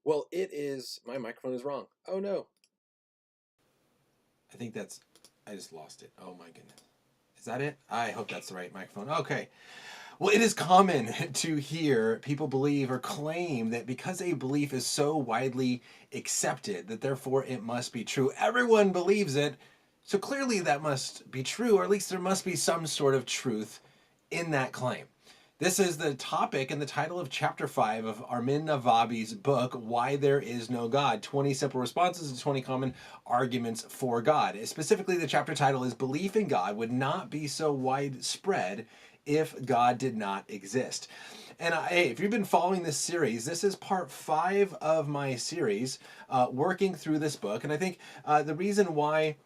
Well, it is. My microphone is wrong. Oh no. I think that's. I just lost it. Oh my goodness. Is that it? I hope that's the right microphone. Okay. Well, it is common to hear people believe or claim that because a belief is so widely accepted, that therefore it must be true. Everyone believes it, so clearly that must be true, or at least there must be some sort of truth in that claim. This is the topic and the title of chapter 5 of Armin Navabi's book, Why There Is No God 20 Simple Responses to 20 Common Arguments for God. Specifically, the chapter title is Belief in God Would Not Be So Widespread If God Did Not Exist. And hey, if you've been following this series, this is part 5 of my series working through this book. And I think the reason why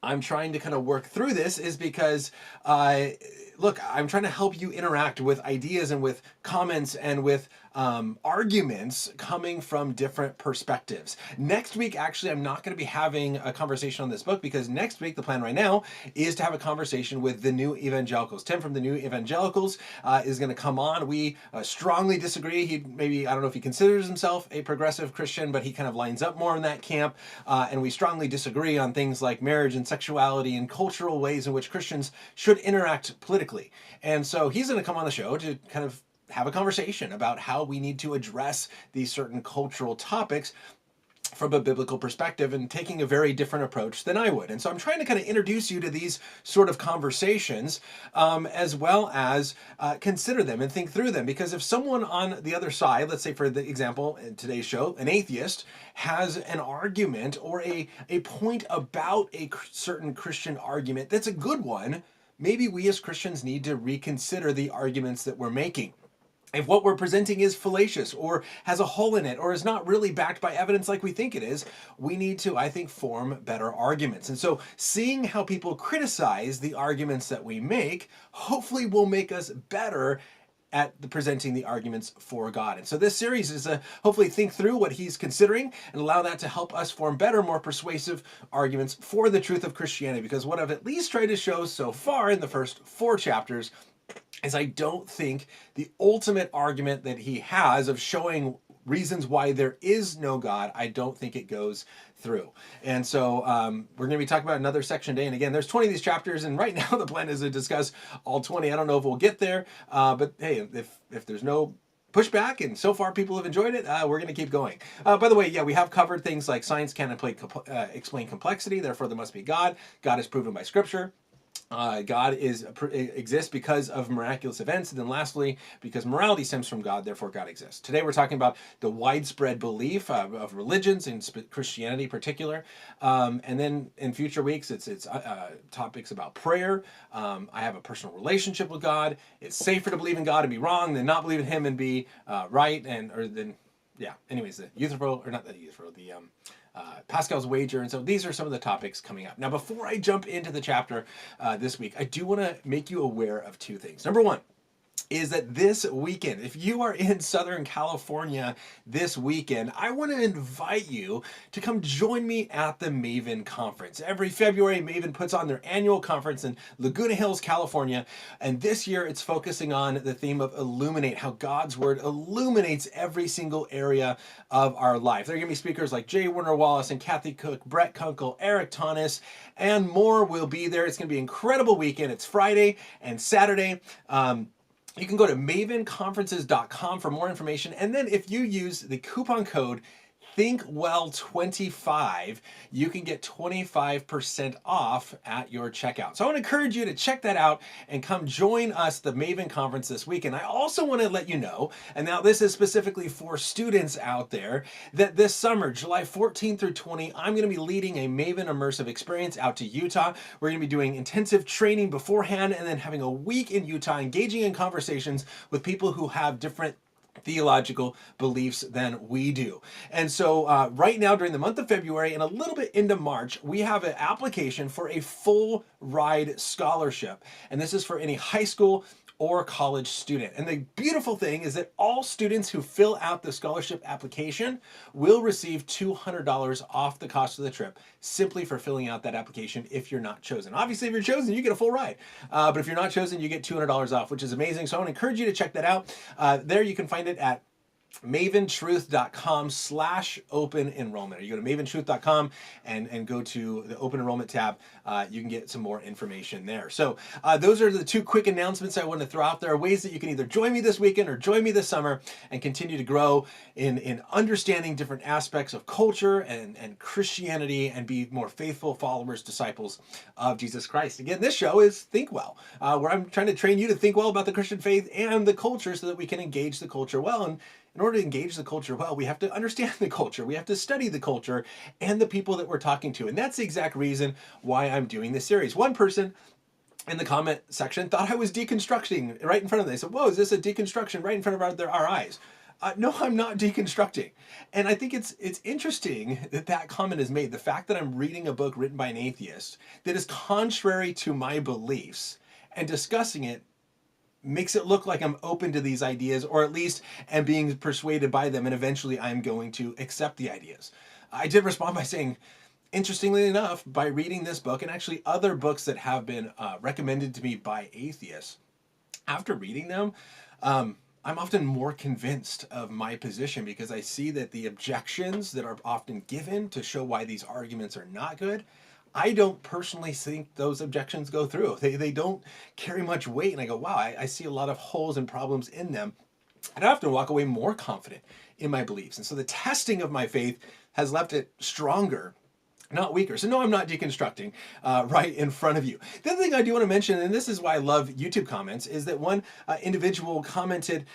I'm trying to kind of work through this is because, look, I'm trying to help you interact with ideas and with comments and with arguments coming from different perspectives. Next week, actually, I'm not going to be having a conversation on this book because next week, the plan right now is to have a conversation with the New Evangelicals. Tim from the New Evangelicals is going to come on. We strongly disagree. I don't know if he considers himself a progressive Christian, but he kind of lines up more in that camp. And we strongly disagree on things like marriage and sexuality and cultural ways in which Christians should interact politically. And so he's going to come on the show to kind of have a conversation about how we need to address these certain cultural topics from a biblical perspective and taking a very different approach than I would. And so I'm trying to kind of introduce you to these sort of conversations as well as consider them and think through them. Because if someone on the other side, let's say for the example in today's show, an atheist has an argument or a point about a certain Christian argument that's a good one, maybe we as Christians need to reconsider the arguments that we're making. If what we're presenting is fallacious or has a hole in it or is not really backed by evidence like we think it is, we need to, I think, form better arguments. And so seeing how people criticize the arguments that we make hopefully will make us better at presenting the arguments for God. And so this series is hopefully think through what he's considering and allow that to help us form better, more persuasive arguments for the truth of Christianity. Because what I've at least tried to show so far in the first 4 chapters is I don't think the ultimate argument that he has of showing reasons why there is no God, I don't think it goes through. And so we're going to be talking about another section today. And again, there's 20 of these chapters, and right now the plan is to discuss all 20. I don't know if we'll get there, but hey, if there's no pushback and so far people have enjoyed it, we're going to keep going. By the way, yeah, we have covered things like science can't explain complexity, therefore there must be God. God is proven by Scripture. God exists because of miraculous events. And then lastly, because morality stems from God, therefore God exists. Today we're talking about the widespread belief of religions, and Christianity in particular. And then in future weeks, it's topics about prayer. I have a personal relationship with God. It's safer to believe in God and be wrong than not believe in Him and be right. Anyways, the Euthyphro, or not the Euthyphro, the Pascal's wager. And so these are some of the topics coming up. Now, before I jump into the chapter this week, I do want to make you aware of 2 things. Number one is that this weekend, if you are in Southern California this weekend, I want to invite you to come join me at the Maven Conference. Every February, Maven puts on their annual conference in Laguna Hills, California. And this year, it's focusing on the theme of illuminate, how God's Word illuminates every single area of our life. There are going to be speakers like J. Warner Wallace and Kathy Cook, Brett Kunkel, Eric Thomas, and more will be there. It's going to be an incredible weekend. It's Friday and Saturday. You can go to mavenconferences.com for more information. And then if you use the coupon code ThinkWell25, you can get 25% off at your checkout. So I want to encourage you to check that out and come join us at the Maven Conference this week. And I also want to let you know, and now this is specifically for students out there, that this summer, July 14th through 20, I'm going to be leading a Maven immersive experience out to Utah. We're going to be doing intensive training beforehand and then having a week in Utah, engaging in conversations with people who have different theological beliefs than we do. And so right now during the month of February and a little bit into March, we have an application for a full ride scholarship. And this is for any high school or college student. And the beautiful thing is that all students who fill out the scholarship application will receive $200 off the cost of the trip simply for filling out that application if you're not chosen. Obviously, if you're chosen, you get a full ride. But if you're not chosen, you get $200 off, which is amazing. So I want to encourage you to check that out. There you can find it at maventruth.com/open enrollment. You go to maventruth.com and go to the open enrollment tab. You can get some more information there. So those are the two quick announcements I want to throw out there. Ways that you can either join me this weekend or join me this summer and continue to grow in understanding different aspects of culture and Christianity and be more faithful followers, disciples of Jesus Christ. Again, this show is Think Well, where I'm trying to train you to think well about the Christian faith and the culture so that we can engage the culture well. And in order to engage the culture well, we have to understand the culture. We have to study the culture and the people that we're talking to. And that's the exact reason why I'm doing this series. One person in the comment section thought I was deconstructing right in front of them. They said, whoa, is this a deconstruction right in front of our eyes? No, I'm not deconstructing. And I think it's interesting that comment is made. The fact that I'm reading a book written by an atheist that is contrary to my beliefs and discussing it makes it look like I'm open to these ideas, or at least am being persuaded by them, and eventually I'm going to accept the ideas. I did respond by saying, interestingly enough, by reading this book and actually other books that have been recommended to me by atheists, after reading them, I'm often more convinced of my position because I see that the objections that are often given to show why these arguments are not good, I don't personally think those objections go through. They don't carry much weight. And I go, wow, I see a lot of holes and problems in them. And I often walk away more confident in my beliefs. And so the testing of my faith has left it stronger, not weaker. So no, I'm not deconstructing right in front of you. The other thing I do want to mention, and this is why I love YouTube comments, is that one individual commented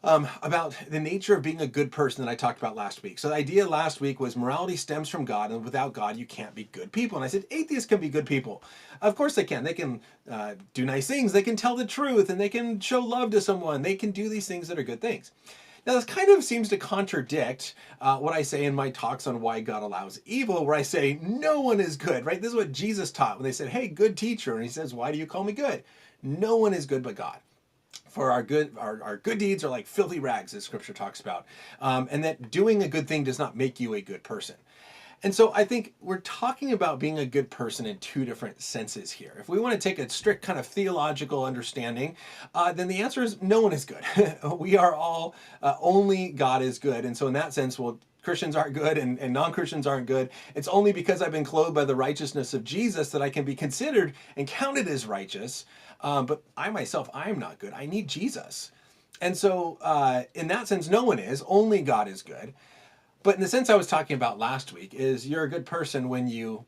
about the nature of being a good person that I talked about last week. So the idea last week was morality stems from God, and without God, you can't be good people. And I said, atheists can be good people. Of course they can. They can do nice things. They can tell the truth, and they can show love to someone. They can do these things that are good things. Now, this kind of seems to contradict what I say in my talks on why God allows evil, where I say no one is good, right? This is what Jesus taught when they said, hey, good teacher. And he says, why do you call me good? No one is good but God. For our good deeds are like filthy rags, as scripture talks about. And that doing a good thing does not make you a good person. And so I think we're talking about being a good person in two different senses here. If we want to take a strict kind of theological understanding, then the answer is no one is good. We are all, only God is good. And so in that sense, well, Christians aren't good and non-Christians aren't good. It's only because I've been clothed by the righteousness of Jesus that I can be considered and counted as righteous. But I myself, I'm not good. I need Jesus. And so in that sense, no one is. Only God is good. But in the sense I was talking about last week is you're a good person when you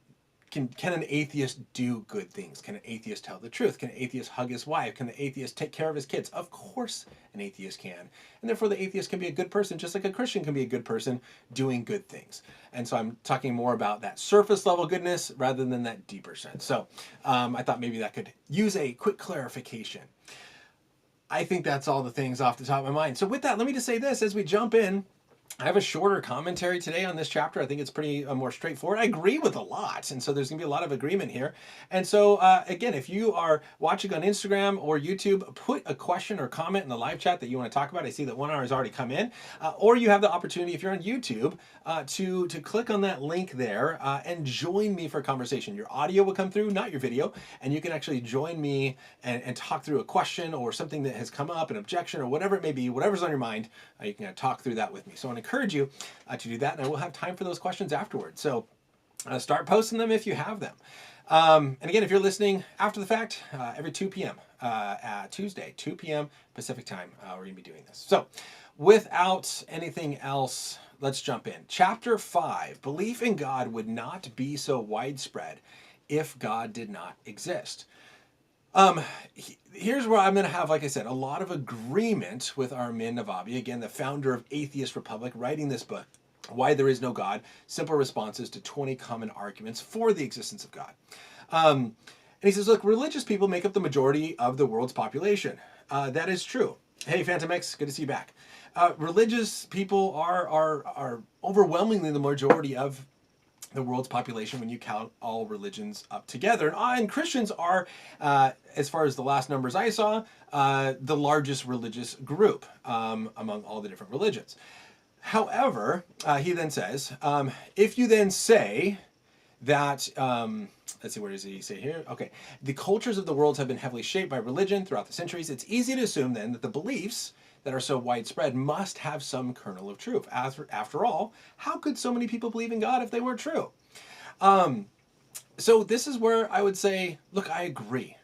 can an atheist do good things? Can an atheist tell the truth? Can an atheist hug his wife? Can the atheist take care of his kids? Of course an atheist can. And therefore the atheist can be a good person just like a Christian can be a good person doing good things. And so I'm talking more about that surface level goodness rather than that deeper sense. So I thought maybe that could use a quick clarification. I think that's all the things off the top of my mind. So with that, let me just say this as we jump in. I have a shorter commentary today on this chapter. I think it's pretty more straightforward. I agree with a lot, and so there's going to be a lot of agreement here. And so, again, if you are watching on Instagram or YouTube, put a question or comment in the live chat that you want to talk about. I see that 1 hour has already come in. Or you have the opportunity, if you're on YouTube, to click on that link there and join me for a conversation. Your audio will come through, not your video, and you can actually join me and talk through a question or something that has come up, an objection or whatever it may be, whatever's on your mind, you can talk through that with me. So I want to encourage you to do that, and I will have time for those questions afterwards. So start posting them if you have them. And again, if you're listening after the fact, every 2 p.m. Tuesday, 2 p.m. Pacific time, we're going to be doing this. So without anything else, let's jump in. Chapter 5, belief in God would not be so widespread if God did not exist. Here's where I'm going to have, like I said, a lot of agreement with Armin Navabi, again, the founder of Atheist Republic, writing this book, Why There Is No God, Simple Responses to 20 Common Arguments for the Existence of God. And he says, look, religious people make up the majority of the world's population. That is true. Hey, Phantom X, good to see you back. Religious people are overwhelmingly the majority of the world's population when you count all religions up together. And Christians are, as far as the last numbers I saw, the largest religious group among all the different religions. However, he then says, if you then say that, let's see, where does he say here? Okay, the cultures of the world have been heavily shaped by religion throughout the centuries. It's easy to assume then that the beliefs that are so widespread must have some kernel of truth. After all, how could so many people believe in God if they weren't true? So this is where I would say, look, I agree.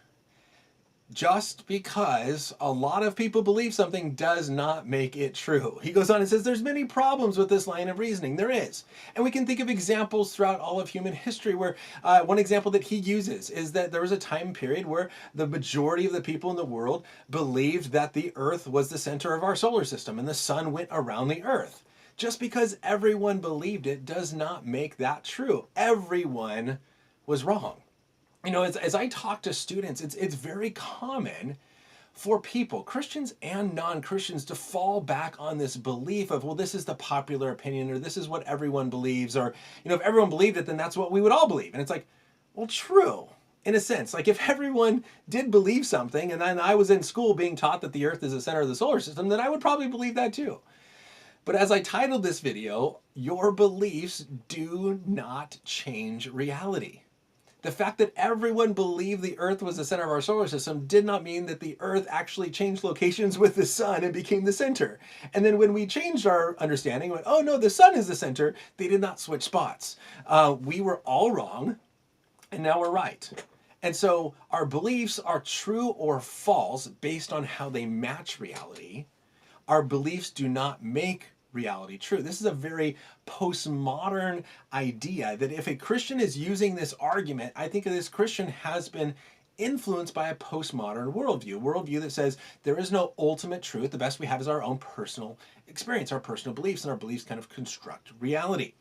Just because a lot of people believe something does not make it true. He goes on and says there's many problems with this line of reasoning. There is. And we can think of examples throughout all of human history where one example that he uses is that there was a time period where the majority of the people in the world believed that the earth was the center of our solar system and the sun went around the earth. Just because everyone believed it does not make that true. Everyone was wrong. You know, as I talk to students, it's very common for people, Christians and non-Christians, to fall back on this belief of, well, this is the popular opinion, or this is what everyone believes, or, you know, if everyone believed it, then that's what we would all believe. And it's like, well, true, in a sense. Like, if everyone did believe something, and then I was in school being taught that the earth is the center of the solar system, then I would probably believe that too. But as I titled this video, your beliefs do not change reality. The fact that everyone believed the earth was the center of our solar system did not mean that the earth actually changed locations with the sun and became the center. And then when we changed our understanding, went, oh no, the sun is the center, they did not switch spots. We were all wrong, and now we're right. And so our beliefs are true or false based on how they match reality. Our beliefs do not make reality true. This is a very postmodern idea that if a Christian is using this argument, I think this Christian has been influenced by a postmodern worldview that says there is no ultimate truth. The best we have is our own personal experience, our personal beliefs, and our beliefs kind of construct reality.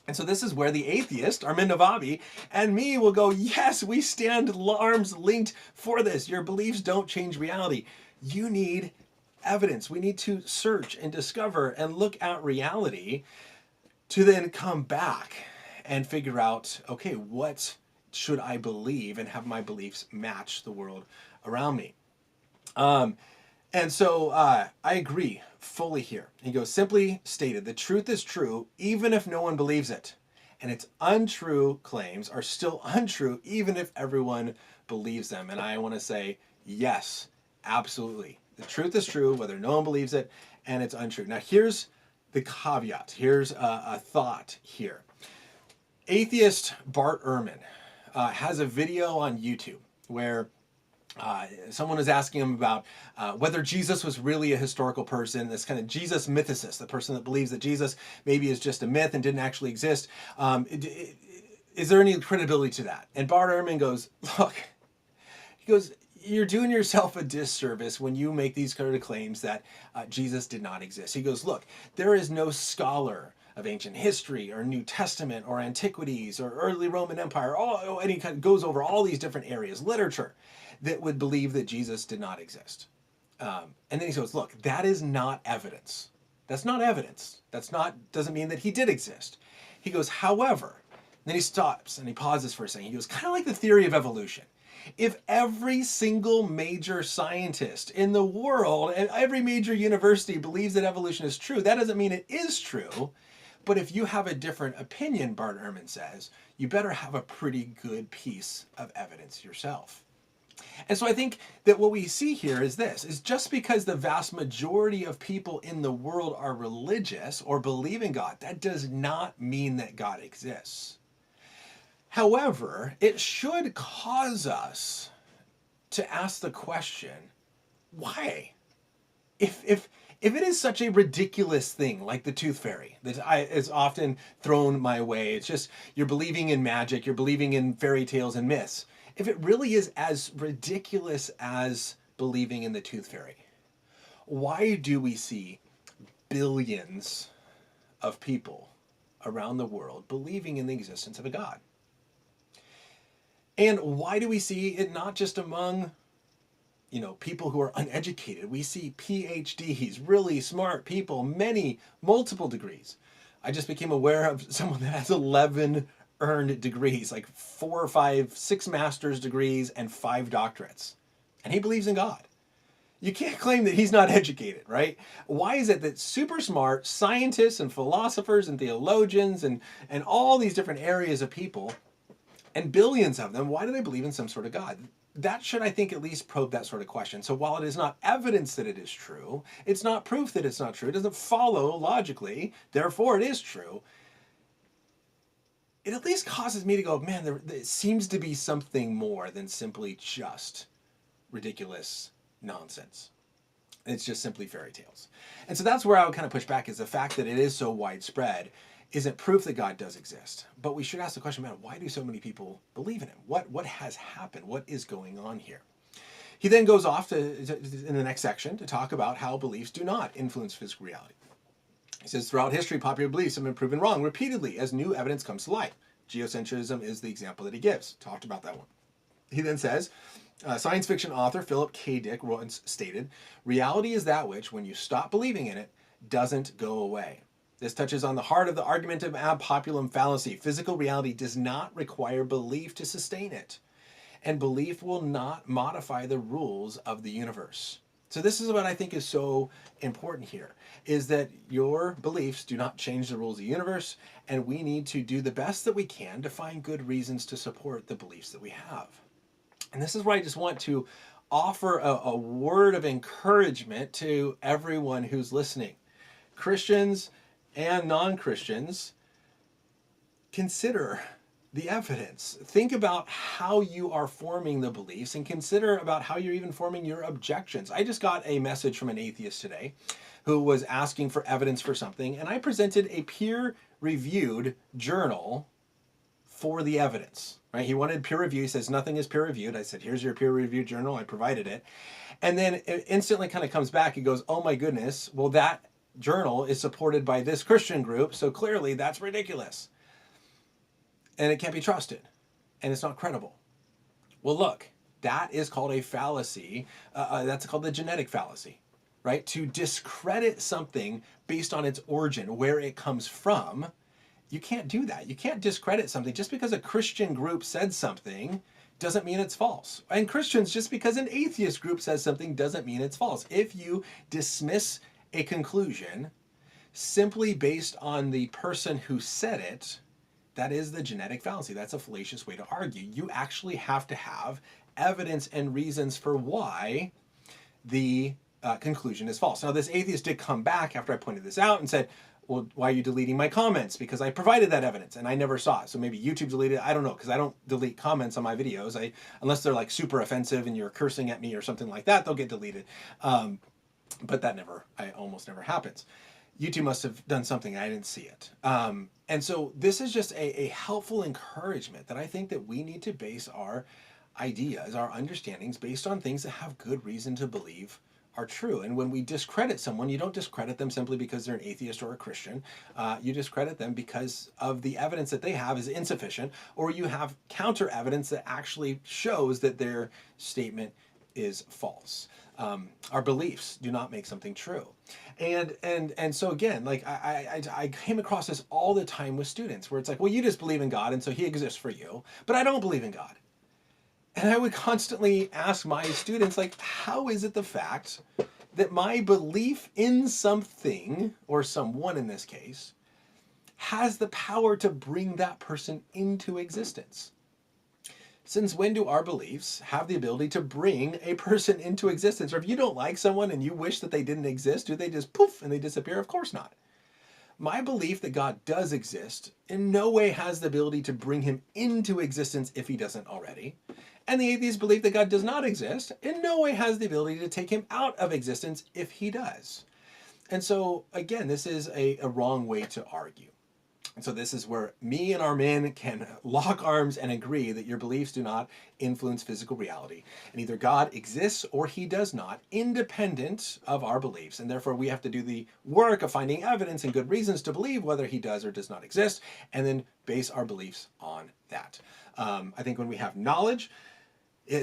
And so this is where the atheist, Armin Navabi, and me will go, yes, we stand arms linked for this. Your beliefs don't change reality. You need evidence. We need to search and discover and look at reality to then come back and figure out, okay, what should I believe and have my beliefs match the world around me? And so I agree fully here. He goes, simply stated, the truth is true even if no one believes it. And its untrue claims are still untrue even if everyone believes them. And I want to say, yes, absolutely. The truth is true, whether no one believes it, and it's untrue. Now, here's the caveat. Here's a thought here. Atheist Bart Ehrman has a video on YouTube where someone was asking him about whether Jesus was really a historical person, this kind of Jesus mythicist, the person that believes that Jesus maybe is just a myth and didn't actually exist. Is there any credibility to that? And Bart Ehrman goes, look, he goes, you're doing yourself a disservice when you make these kind of claims that Jesus did not exist. He goes, look, there is no scholar of ancient history or New Testament or antiquities or early Roman Empire, and he kind of goes over all these different areas, literature, that would believe that Jesus did not exist. And then he goes, look, that is not evidence. That's not evidence. Doesn't mean that he did exist. He goes, however, then he stops and he pauses for a second. He goes, kind of like the theory of evolution. If every single major scientist in the world and every major university believes that evolution is true, that doesn't mean it is true. But if you have a different opinion, Bart Ehrman says, you better have a pretty good piece of evidence yourself. And so I think that what we see here is this, is just because the vast majority of people in the world are religious or believe in God, that does not mean that God exists. However, it should cause us to ask the question, why? If it is such a ridiculous thing like the tooth fairy that is often thrown my way, it's just you're believing in magic, you're believing in fairy tales and myths. If it really is as ridiculous as believing in the tooth fairy, why do we see billions of people around the world believing in the existence of a God? And why do we see it not just among, people who are uneducated? We see PhDs, really smart people, multiple degrees. I just became aware of someone that has 11 earned degrees, like 4 or 5, 6 master's degrees and 5 doctorates. And he believes in God. You can't claim that he's not educated, right? Why is it that super smart scientists and philosophers and theologians and all these different areas of people, and billions of them, why do they believe in some sort of God? that should, I think, at least probe that sort of question. So while it is not evidence that it is true, it's not proof that it's not true. It doesn't follow logically, therefore it is true. It at least causes me to go, man, there seems to be something more than simply just ridiculous nonsense. It's just simply fairy tales. And so that's where I would kind of push back, is the fact that it is so widespread isn't proof that God does exist. But we should ask the question, man, why do so many people believe in him? What has happened? What is going on here? He then goes off in the next section to talk about how beliefs do not influence physical reality. He says, throughout history, popular beliefs have been proven wrong repeatedly as new evidence comes to light. Geocentrism is the example that he gives. Talked about that one. He then says, science fiction author Philip K. Dick once stated, reality is that which, when you stop believing in it, doesn't go away. This touches on the heart of the argumentum ad populum fallacy. Physical reality does not require belief to sustain it, and belief will not modify the rules of the universe. So this is what I think is so important here, is that your beliefs do not change the rules of the universe, and we need to do the best that we can to find good reasons to support the beliefs that we have. And this is where I just want to offer a word of encouragement to everyone who's listening. Christians and non-Christians, consider the evidence. Think about how you are forming the beliefs, and consider about how you're even forming your objections. I just got a message from an atheist today who was asking for evidence for something, and I presented a peer-reviewed journal for the evidence. Right? He wanted peer review. He says nothing is peer reviewed. I said, here's your peer reviewed journal. I provided it. And then it instantly kind of comes back. He goes, oh my goodness, well, that journal is supported by this Christian group, so clearly that's ridiculous. And it can't be trusted. And it's not credible. Well, look, that is called a fallacy. That's called the genetic fallacy, right? To discredit something based on its origin, where it comes from. You can't do that. You can't discredit something. Just because a Christian group said something doesn't mean it's false. And Christians, just because an atheist group says something doesn't mean it's false. If you dismiss a conclusion simply based on the person who said it, that is the genetic fallacy. That's a fallacious way to argue. You actually have to have evidence and reasons for why the conclusion is false. Now, this atheist did come back after I pointed this out and said, well, why are you deleting my comments? Because I provided that evidence and I never saw it. So maybe YouTube deleted it. I don't know, because I don't delete comments on my videos. Unless they're like super offensive and you're cursing at me or something like that, they'll get deleted. But that almost never happens. YouTube must have done something. I didn't see it. And so this is just a helpful encouragement that I think that we need to base our ideas, our understandings, based on things that have good reason to believe are true. And when we discredit someone, you don't discredit them simply because they're an atheist or a Christian. You discredit them because of the evidence that they have is insufficient, or you have counter evidence that actually shows that their statement is false. Our beliefs do not make something true. And so again, like I came across this all the time with students where it's like, well, you just believe in God and so he exists for you, but I don't believe in God. And I would constantly ask my students, like, how is it the fact that my belief in something, or someone in this case, has the power to bring that person into existence? Since when do our beliefs have the ability to bring a person into existence? Or if you don't like someone and you wish that they didn't exist, do they just poof and they disappear? Of course not. My belief that God does exist in no way has the ability to bring him into existence if he doesn't already. And the atheist belief that God does not exist in no way has the ability to take him out of existence if he does. And so, again, this is a wrong way to argue. And so this is where me and Armin can lock arms and agree that your beliefs do not influence physical reality. And either God exists or he does not, independent of our beliefs. And therefore we have to do the work of finding evidence and good reasons to believe whether he does or does not exist, and then base our beliefs on that. I think when we have knowledge,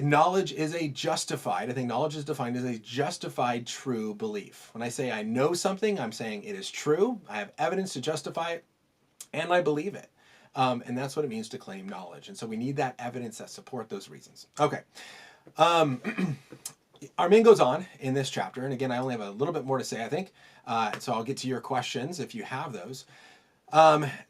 knowledge is a justified, I think knowledge is defined as a justified true belief. When I say I know something, I'm saying it is true, I have evidence to justify it, and I believe it. And that's what it means to claim knowledge. And so we need that evidence that support those reasons. Okay. Armin goes on in this chapter, and again, I only have a little bit more to say, I think. So I'll get to your questions if you have those.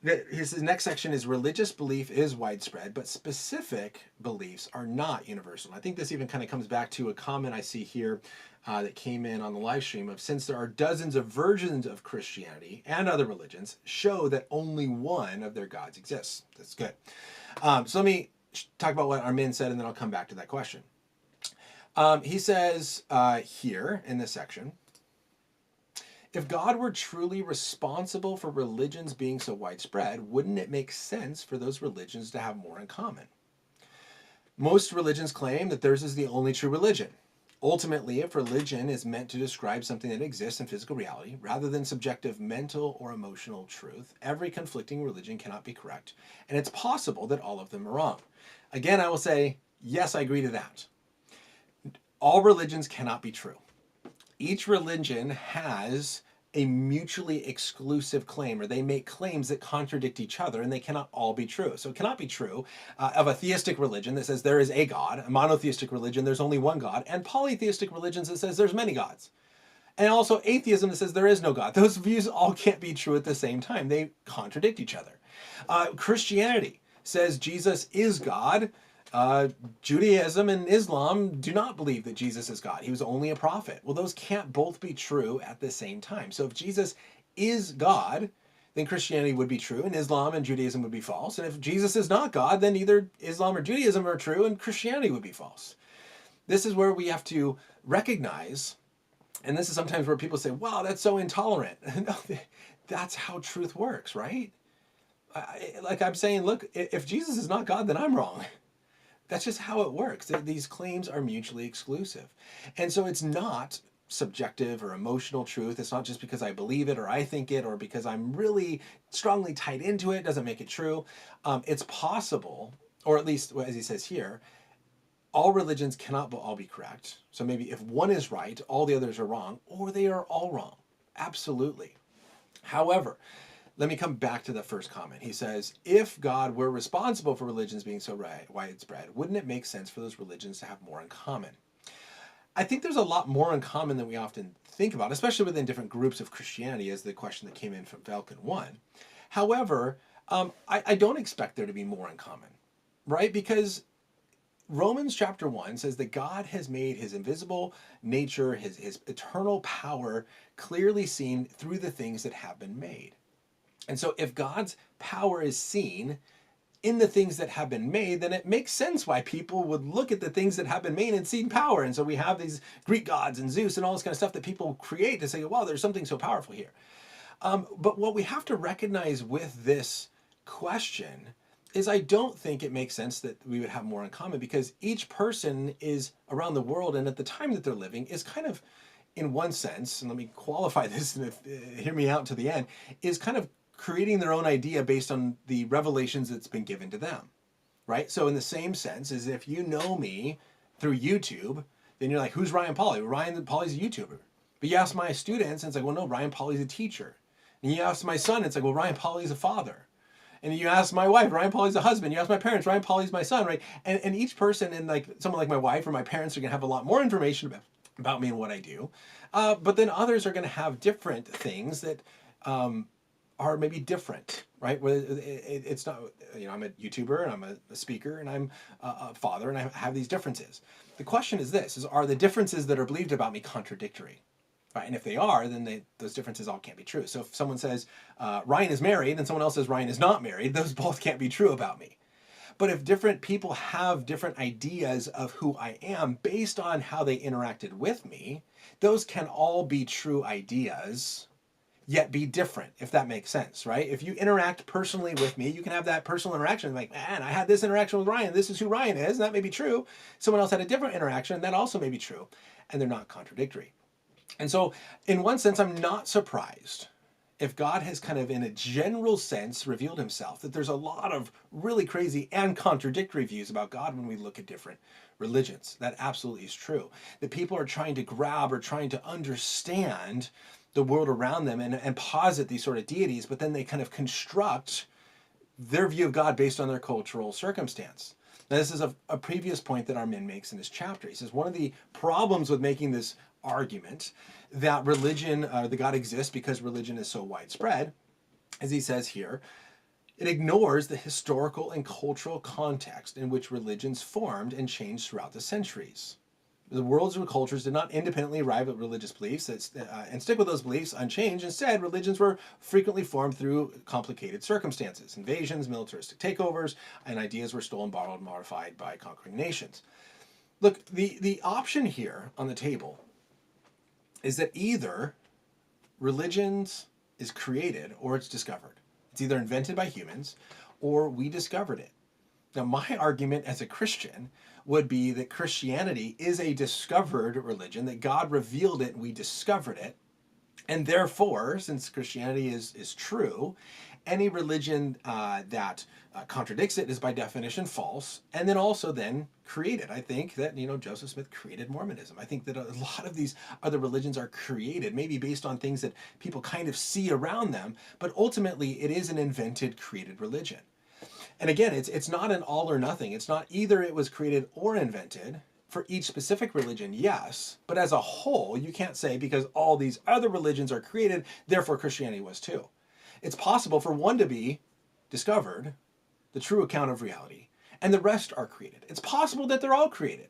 His next section is religious belief is widespread, but specific beliefs are not universal. I think this even kind of comes back to a comment I see here that came in on the live stream of, since there are dozens of versions of Christianity and other religions, show that only one of their gods exists. That's good. So let me talk about what Armin said, and then I'll come back to that question. He says here in this section, if God were truly responsible for religions being so widespread, wouldn't it make sense for those religions to have more in common? Most religions claim that theirs is the only true religion. Ultimately, if religion is meant to describe something that exists in physical reality, rather than subjective mental or emotional truth, every conflicting religion cannot be correct, and it's possible that all of them are wrong. Again, I will say, yes, I agree to that. All religions cannot be true. Each religion has a mutually exclusive claim, or they make claims that contradict each other, and they cannot all be true. So it cannot be true of a theistic religion that says there is a God, a monotheistic religion, there's only one God, and polytheistic religions that says there's many gods. And also atheism that says there is no God. Those views all can't be true at the same time. They contradict each other. Christianity says Jesus is God. Judaism and Islam do not believe that Jesus is God. He was only a prophet. Well, those can't both be true at the same time. So if Jesus is God, then Christianity would be true, and Islam and Judaism would be false. And if Jesus is not God, then either Islam or Judaism are true, and Christianity would be false. This is where we have to recognize, and this is sometimes where people say, wow, that's so intolerant. No, that's how truth works, right? Like I'm saying, look, if Jesus is not God, then I'm wrong. That's just how it works. These claims are mutually exclusive. And so it's not subjective or emotional truth. It's not just because I believe it or I think it or because I'm really strongly tied into it doesn't make it true. It's possible, or at least as he says here, all religions cannot all be correct. So maybe if one is right, all the others are wrong, or they are all wrong. Absolutely. However, let me come back to the first comment. He says, if God were responsible for religions being so widespread, wouldn't it make sense for those religions to have more in common? I think there's a lot more in common than we often think about, especially within different groups of Christianity, as the question that came in from Falcon 1. However, I don't expect there to be more in common, right? Because Romans chapter 1 says that God has made his invisible nature, his eternal power, clearly seen through the things that have been made. And so if God's power is seen in the things that have been made, then it makes sense why people would look at the things that have been made and see power. And so we have these Greek gods and Zeus and all this kind of stuff that people create to say, wow, there's something so powerful here. But what we have to recognize with this question is I don't think it makes sense that we would have more in common, because each person is around the world and at the time that they're living is kind of, in one sense, and let me qualify this and hear me out to the end, is kind of creating their own idea based on the revelations that's been given to them, right? So in the same sense as if you know me through YouTube, then you're like, who's Ryan Pauly? Well, Ryan Pauly's a YouTuber. But you ask my students, and it's like, well, no, Ryan Pauly's a teacher. And you ask my son, it's like, well, Ryan Pauly's a father. And you ask my wife, Ryan Pauly's a husband. You ask my parents, Ryan Pauly's my son, right? And each person, and like someone like my wife or my parents, are going to have a lot more information about me and what I do. But then others are going to have different things that are maybe different, right? It's not, I'm a YouTuber and I'm a speaker and I'm a father and I have these differences. The question is this, are the differences that are believed about me contradictory? Right? And if they are, then those differences all can't be true. So if someone says Ryan is married and someone else says Ryan is not married, those both can't be true about me. But if different people have different ideas of who I am based on how they interacted with me, those can all be true ideas, yet be different, if that makes sense, right? If you interact personally with me, you can have that personal interaction, like, man, I had this interaction with Ryan, this is who Ryan is, and that may be true. Someone else had a different interaction, and that also may be true, and they're not contradictory. And so, in one sense, I'm not surprised if God has kind of, in a general sense, revealed himself, that there's a lot of really crazy and contradictory views about God when we look at different religions. That absolutely is true. That people are trying to grab or trying to understand the world around them and posit these sort of deities, but then they kind of construct their view of God based on their cultural circumstance. Now, this is a previous point that Armin makes in this chapter. He says one of the problems with making this argument that religion, the God exists because religion is so widespread, as he says here, it ignores the historical and cultural context in which religions formed and changed throughout the centuries. The worlds and cultures did not independently arrive at religious beliefs and stick with those beliefs unchanged. Instead, religions were frequently formed through complicated circumstances, invasions, militaristic takeovers, and ideas were stolen, borrowed, and modified by conquering nations. Look, the option here on the table is that either religions is created or it's discovered. It's either invented by humans or we discovered it. Now, my argument as a Christian would be that Christianity is a discovered religion, that God revealed it and we discovered it. And therefore, since Christianity is true, any religion that contradicts it is by definition false, and then also then created. I think that, Joseph Smith created Mormonism. I think that a lot of these other religions are created, maybe based on things that people kind of see around them, but ultimately it is an invented, created religion. And again, it's not an all or nothing. It's not either it was created or invented. For each specific religion, yes, but as a whole, you can't say because all these other religions are created, therefore Christianity was too. It's possible for one to be discovered, the true account of reality, and the rest are created. It's possible that they're all created.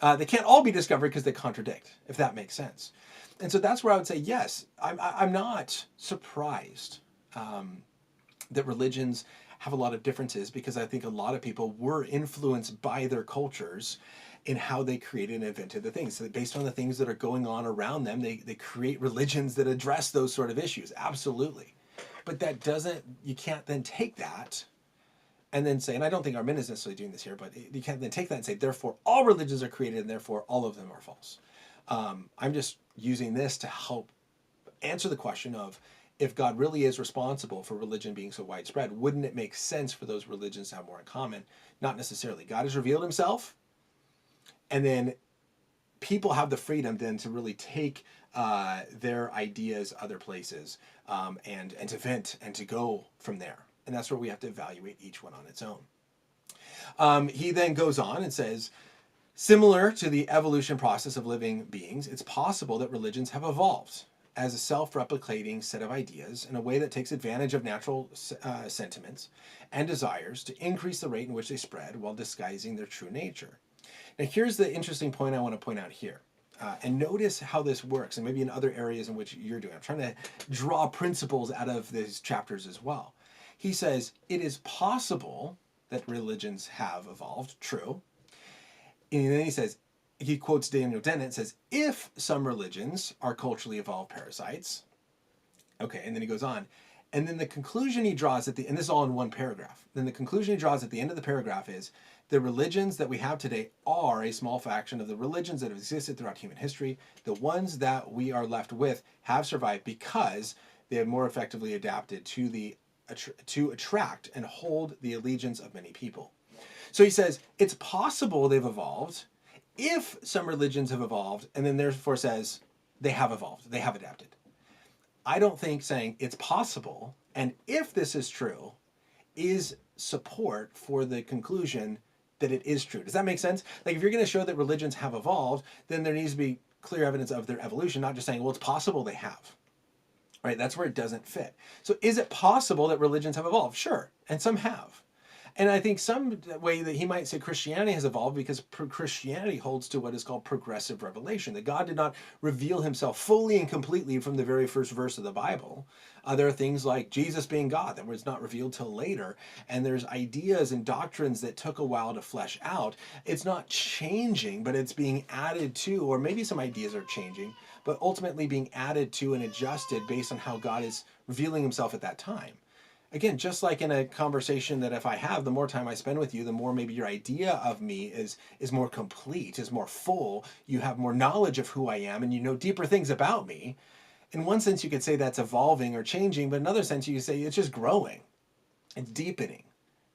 They can't all be discovered because they contradict, if that makes sense. And so that's where I would say, yes, I'm not surprised that religions have a lot of differences, because I think a lot of people were influenced by their cultures in how they created and invented the things. So based on the things that are going on around them, they create religions that address those sort of issues. Absolutely. But that doesn't, you can't then take that and then say, and I don't think Armin is necessarily doing this here, but you can't then take that and say, therefore all religions are created and therefore all of them are false. I'm just using this to help answer the question of, if God really is responsible for religion being so widespread, wouldn't it make sense for those religions to have more in common? Not necessarily. God has revealed himself, and then people have the freedom then to really take their ideas other places and to vent and to go from there. And that's where we have to evaluate each one on its own. He then goes on and says, similar to the evolution process of living beings, it's possible that religions have evolved as a self-replicating set of ideas in a way that takes advantage of natural sentiments and desires to increase the rate in which they spread while disguising their true nature. Now, here's the interesting point I want to point out here. And notice how this works, and maybe in other areas in which you're doing. I'm trying to draw principles out of these chapters as well. He says, it is possible that religions have evolved, true. And then he says, he quotes Daniel Dennett and says, if some religions are culturally evolved parasites, okay, and then he goes on, and then the conclusion he draws at the, and this is all in one paragraph, then the conclusion he draws at the end of the paragraph is, the religions that we have today are a small fraction of the religions that have existed throughout human history. The ones that we are left with have survived because they have more effectively adapted to attract and hold the allegiance of many people. So he says, it's possible they've evolved, if some religions have evolved, and then therefore says they have evolved, they have adapted. I don't think saying it's possible, and if this is true, is support for the conclusion that it is true. Does that make sense? Like, if you're going to show that religions have evolved, then there needs to be clear evidence of their evolution, not just saying, well, it's possible they have. Right? That's where it doesn't fit. So is it possible that religions have evolved? Sure, and some have. And I think some way that he might say Christianity has evolved because Christianity holds to what is called progressive revelation, that God did not reveal himself fully and completely from the very first verse of the Bible. There are things like Jesus being God that was not revealed till later. And there's ideas and doctrines that took a while to flesh out. It's not changing, but it's being added to, or maybe some ideas are changing, but ultimately being added to and adjusted based on how God is revealing himself at that time. Again, just like in a conversation that if I have, the more time I spend with you, the more maybe your idea of me is more complete, is more full. You have more knowledge of who I am, and you know deeper things about me. In one sense, you could say that's evolving or changing, but in another sense, you could say it's just growing. It's deepening,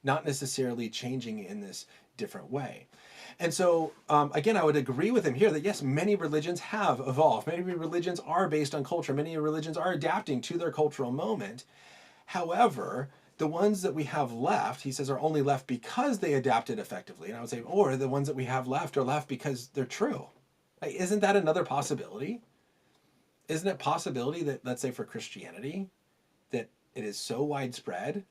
not necessarily changing in this different way. And so, again, I would agree with him here that yes, many religions have evolved. Many religions are based on culture. Many religions are adapting to their cultural moment. However, the ones that we have left, he says, are only left because they adapted effectively. And I would say, or the ones that we have left are left because they're true. Like, isn't that another possibility? Isn't it a possibility that, let's say for Christianity, that it is so widespread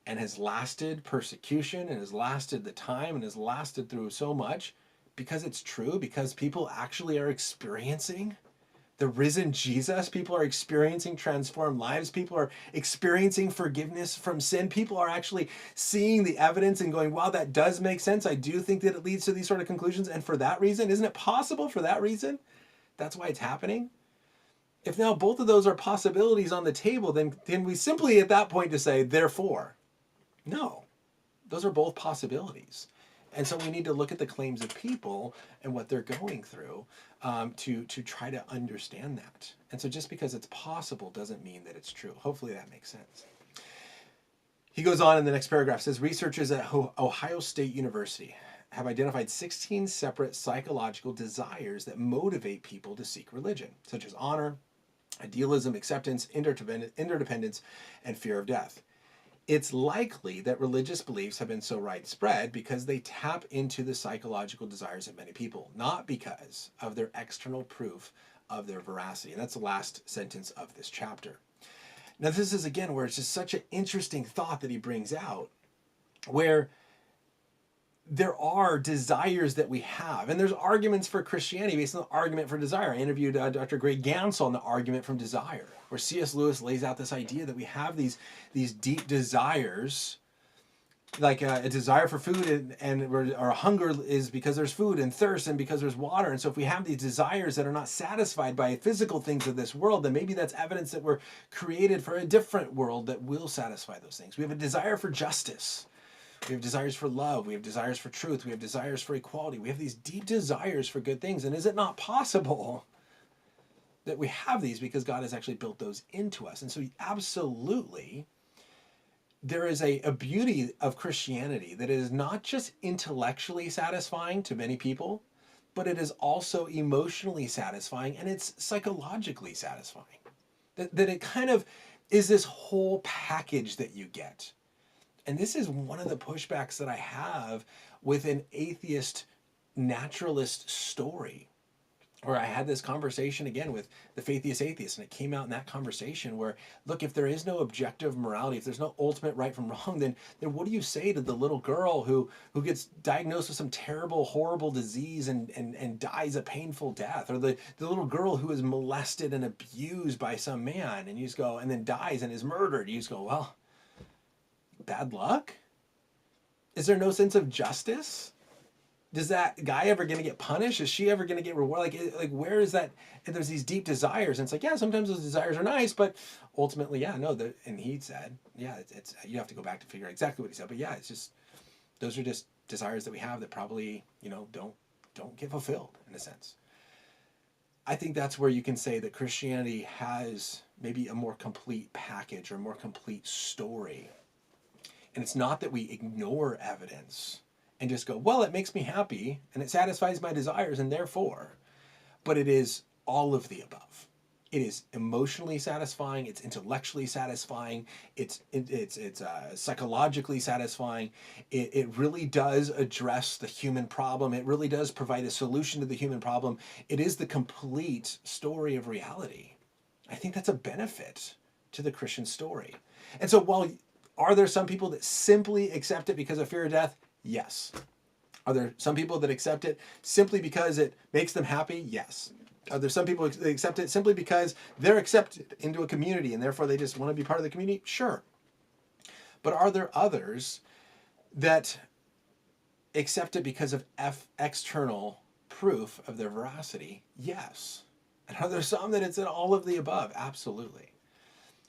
and has lasted persecution and has lasted the time and has lasted through so much because it's true, because people actually are experiencing the risen Jesus. People are experiencing transformed lives. People are experiencing forgiveness from sin. People are actually seeing the evidence and going, wow, that does make sense. I do think that it leads to these sort of conclusions. And for that reason, isn't it possible for that reason? That's why it's happening. If now both of those are possibilities on the table, then can we simply at that point to say, therefore? No, those are both possibilities. And so we need to look at the claims of people and what they're going through to try to understand that. And so just because it's possible doesn't mean that it's true. Hopefully that makes sense. He goes on in the next paragraph, says researchers at Ohio State University have identified 16 separate psychological desires that motivate people to seek religion, such as honor, idealism, acceptance, interdependence, and fear of death. It's likely that religious beliefs have been so widespread because they tap into the psychological desires of many people, not because of their external proof of their veracity. And that's the last sentence of this chapter. Now, this is, again, where it's just such an interesting thought that he brings out, where there are desires that we have, and there's arguments for Christianity based on the argument for desire. I interviewed Dr. Greg Gansel on the argument from desire, where C.S. Lewis lays out this idea that we have these deep desires, like a desire for food, and our hunger is because there's food, and thirst and because there's water. And so if we have these desires that are not satisfied by physical things of this world, then maybe that's evidence that we're created for a different world that will satisfy those things. We have a desire for justice. We have desires for love. We have desires for truth. We have desires for equality. We have these deep desires for good things. And is it not possible that we have these because God has actually built those into us? And so absolutely, there is a beauty of Christianity that is not just intellectually satisfying to many people, but it is also emotionally satisfying, and it's psychologically satisfying. That it kind of is this whole package that you get. And this is one of the pushbacks that I have with an atheist naturalist story, where I had this conversation again with the Faithiest Atheist, and it came out in that conversation where, look, if there is no objective morality, if there's no ultimate right from wrong, then what do you say to the little girl who gets diagnosed with some terrible, horrible disease and dies a painful death, or the little girl who is molested and abused by some man, and you just go, and then dies and is murdered? You just go, well, bad luck? Is there no sense of justice? Is that guy ever going to get punished? Is she ever going to get rewarded? Like where is that? And there's these deep desires, and it's like, yeah, sometimes those desires are nice, but ultimately, yeah, no. And he said, yeah, it's you have to go back to figure out exactly what he said, but yeah, it's just those are just desires that we have that probably don't get fulfilled in a sense. I think that's where you can say that Christianity has maybe a more complete package or a more complete story. And it's not that we ignore evidence and just go, well, it makes me happy and it satisfies my desires and therefore, but it is all of the above. It is emotionally satisfying. It's intellectually satisfying. It's psychologically satisfying. It really does address the human problem. It really does provide a solution to the human problem. It is the complete story of reality. I think that's a benefit to the Christian story. And so while are there some people that simply accept it because of fear of death? Yes. Are there some people that accept it simply because it makes them happy? Yes. Are there some people that accept it simply because they're accepted into a community and therefore they just want to be part of the community? Sure. But are there others that accept it because of external proof of their veracity? Yes. And are there some that it's in all of the above? Absolutely.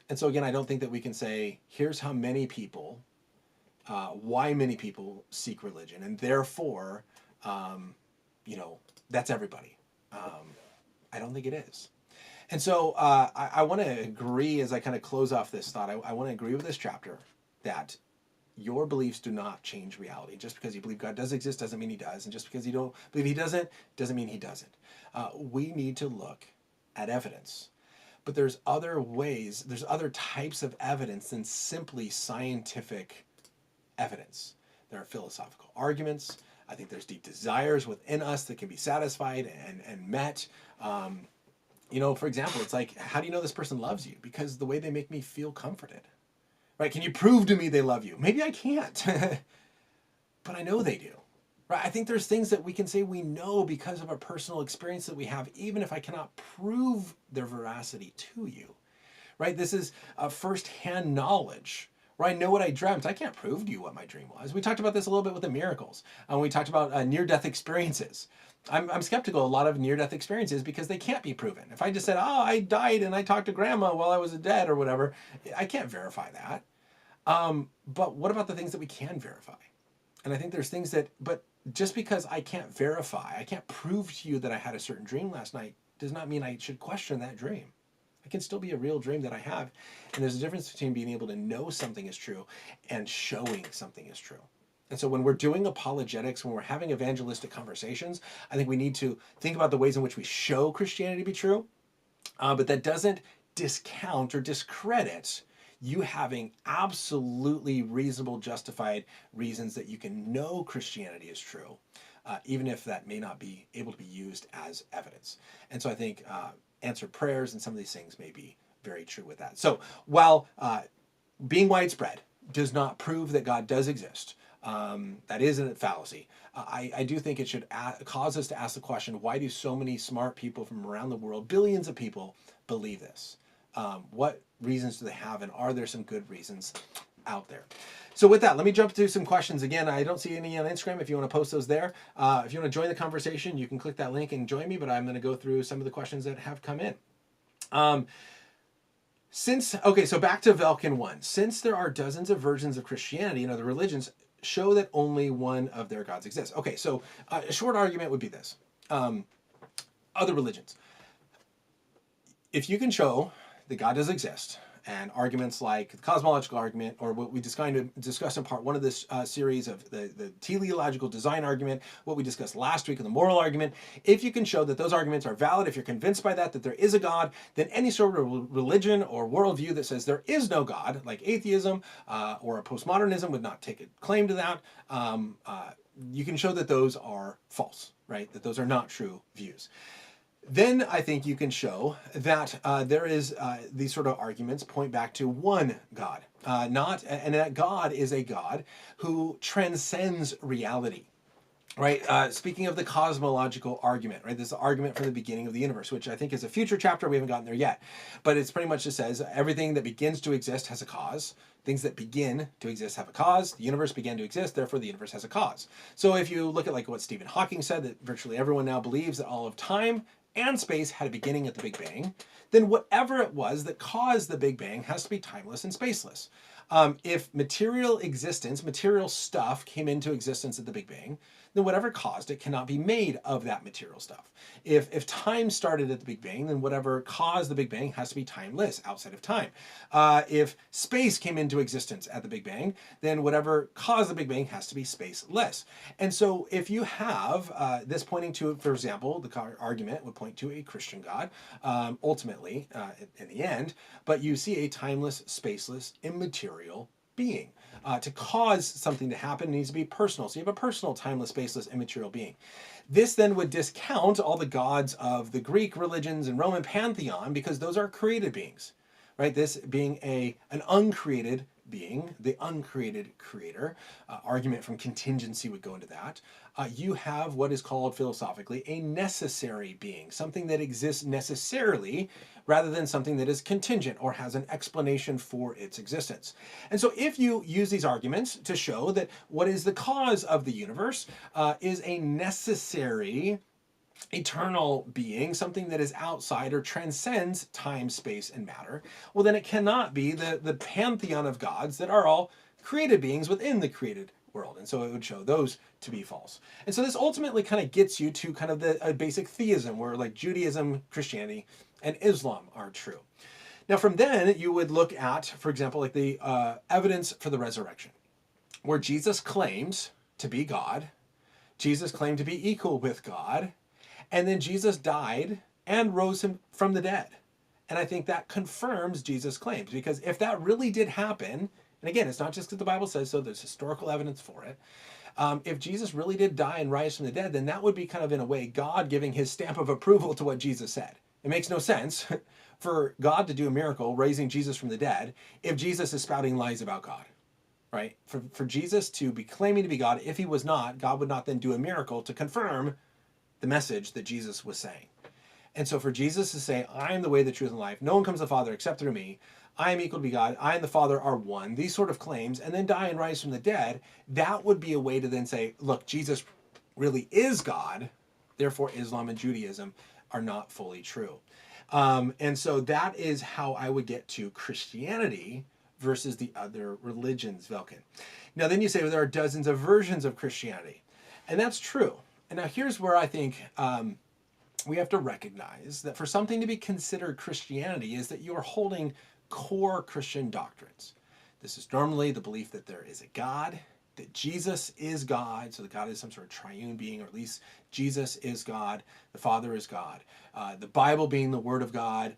And so again, I don't think that we can say, here's how many people, why many people seek religion, and therefore, that's everybody. I don't think it is. And so I want to agree, as I kind of close off this thought, I want to agree with this chapter that your beliefs do not change reality. Just because you believe God does exist doesn't mean he does. And just because you don't believe he doesn't mean he doesn't. We need to look at evidence. But there's other ways, there's other types of evidence than simply scientific evidence. There are philosophical arguments. I think there's deep desires within us that can be satisfied and met. For example, it's like, how do you know this person loves you? Because the way they make me feel comforted. right? Can you prove to me they love you? Maybe I can't, but I know they do. Right? I think there's things that we can say we know because of a personal experience that we have, even if I cannot prove their veracity to you. Right? This is firsthand knowledge. Where I know what I dreamt. I can't prove to you what my dream was. We talked about this a little bit with the miracles. We talked about near-death experiences. I'm skeptical of a lot of near-death experiences because they can't be proven. If I just said, oh, I died and I talked to grandma while I was dead or whatever, I can't verify that. But what about the things that we can verify? And I think there's things that, but just because I can't verify, I can't prove to you that I had a certain dream last night, does not mean I should question that dream. It can still be a real dream that I have. And there's a difference between being able to know something is true and showing something is true. And so when we're doing apologetics, when we're having evangelistic conversations, I think we need to think about the ways in which we show Christianity to be true. But that doesn't discount or discredit you having absolutely reasonable, justified reasons that you can know Christianity is true, even if that may not be able to be used as evidence. And so I think answered prayers and some of these things may be very true with that. So while being widespread does not prove that God does exist, that is a fallacy. I do think it should cause us to ask the question, why do so many smart people from around the world, billions of people, believe this? What reasons do they have, and are there some good reasons out there? So with that, let me jump to some questions. Again, I don't see any on Instagram. If you want to post those there, if you want to join the conversation, you can click that link and join me, but I'm going to go through some of the questions that have come in. So back to Velkin 1. Since there are dozens of versions of Christianity and other religions, show that only one of their gods exists. Okay, so a short argument would be this. Other religions. If you can show that God does exist, and arguments like the cosmological argument, or what we discussed in part one of this series of the teleological design argument, what we discussed last week in the moral argument, if you can show that those arguments are valid, if you're convinced by that there is a God, then any sort of religion or worldview that says there is no God, like atheism or a postmodernism would not take a claim to that, you can show that those are false, right? That those are not true views. Then I think you can show that there is these sort of arguments point back to one God, and that God is a God who transcends reality, right? Speaking of the cosmological argument, right? This is the argument from the beginning of the universe, which I think is a future chapter. We haven't gotten there yet, but it's pretty much just says everything that begins to exist has a cause. Things that begin to exist have a cause. The universe began to exist, therefore the universe has a cause. So if you look at like what Stephen Hawking said, that virtually everyone now believes that all of time and space had a beginning at the Big Bang, then whatever it was that caused the Big Bang has to be timeless and spaceless. If material existence, material stuff came into existence at the Big Bang, then whatever caused it cannot be made of that material stuff. If time started at the Big Bang, then whatever caused the Big Bang has to be timeless, outside of time. If space came into existence at the Big Bang, then whatever caused the Big Bang has to be spaceless. And so if you have this pointing to, for example, the argument would point to a Christian God, ultimately, in the end, but you see a timeless, spaceless, immaterial being. To cause something to happen, it needs to be personal. So you have a personal, timeless, spaceless, immaterial being. This then would discount all the gods of the Greek religions and Roman pantheon, because those are created beings, right? This being an uncreated being, the uncreated creator. Argument from contingency would go into that. You have what is called philosophically a necessary being, something that exists necessarily rather than something that is contingent or has an explanation for its existence. And so if you use these arguments to show that what is the cause of the universe is a necessary eternal being, something that is outside or transcends time, space, and matter, well, then it cannot be the pantheon of gods that are all created beings within the created world. And so it would show those to be false. And so this ultimately kind of gets you to kind of a basic theism, where like Judaism, Christianity, and Islam are true. Now from then you would look at, for example, like the evidence for the resurrection, where Jesus claimed to be God, Jesus claimed to be equal with God, and then Jesus died and rose him from the dead. And I think that confirms Jesus' claims, because if that really did happen, and again, it's not just because the Bible says so, there's historical evidence for it. If Jesus really did die and rise from the dead, then that would be kind of, in a way, God giving his stamp of approval to what Jesus said. It makes no sense, for God to do a miracle, raising Jesus from the dead, if Jesus is spouting lies about God, right? For Jesus to be claiming to be God, if he was not, God would not then do a miracle to confirm the message that Jesus was saying. And so for Jesus to say, I am the way, the truth, and life, no one comes to the Father except through me, I am equal to be God, I and the Father are one, these sort of claims, and then die and rise from the dead, that would be a way to then say, look, Jesus really is God, therefore Islam and Judaism are not fully true. And so that is how I would get to Christianity versus the other religions, Velkin. Now then you say, well, there are dozens of versions of Christianity. And that's true. And now here's where I think we have to recognize that for something to be considered Christianity is that you are holding core Christian doctrines. This is normally the belief that there is a God, that Jesus is God, so that God is some sort of triune being, or at least Jesus is God, the Father is God, the Bible being the Word of God,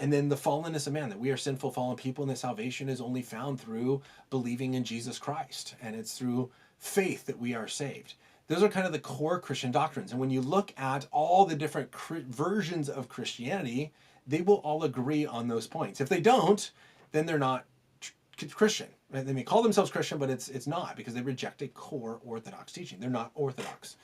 and then the fallenness of man, that we are sinful, fallen people, and that salvation is only found through believing in Jesus Christ, and it's through faith that we are saved. Those are kind of the core Christian doctrines, and when you look at all the different versions of Christianity, they will all agree on those points. If they don't, then they're not Christian. Right? They may call themselves Christian, but it's not, because they reject a core Orthodox teaching. They're not Orthodox.